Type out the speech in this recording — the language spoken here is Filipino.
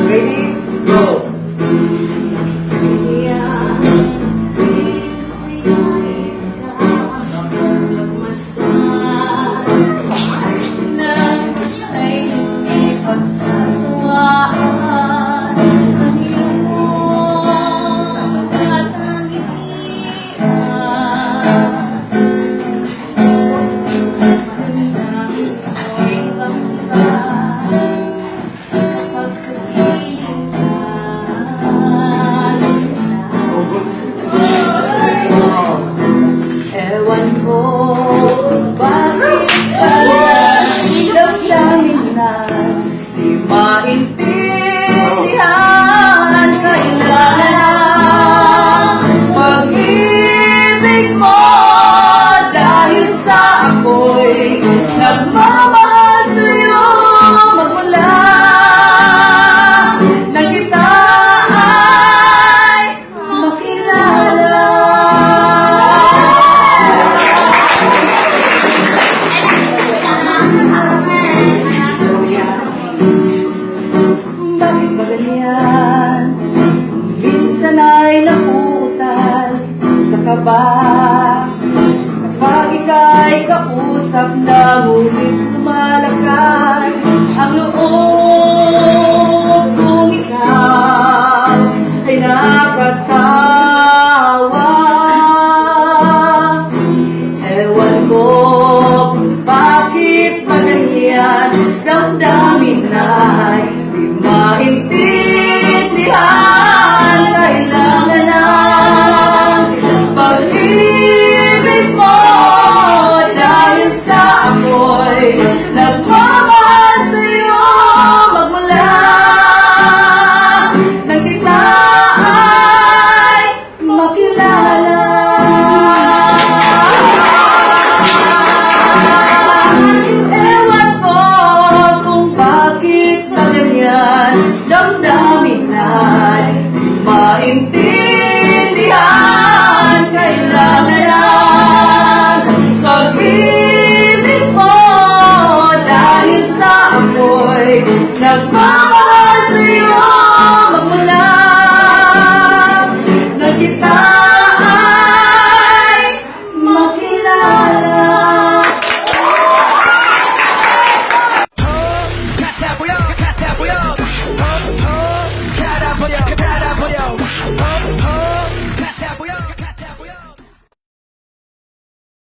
Ready? Go! Ewan ko bakit pala damdamin na di maintindihan. Kailangan pag-ibig mo dahil sa ako'y nagmamahal sa'yo magmula nang kita ay makilala. Bakit ba ganyan? Minsan ay napuutal sa kaba kapag ika'y kausap na ngunit lumalakas ang loob.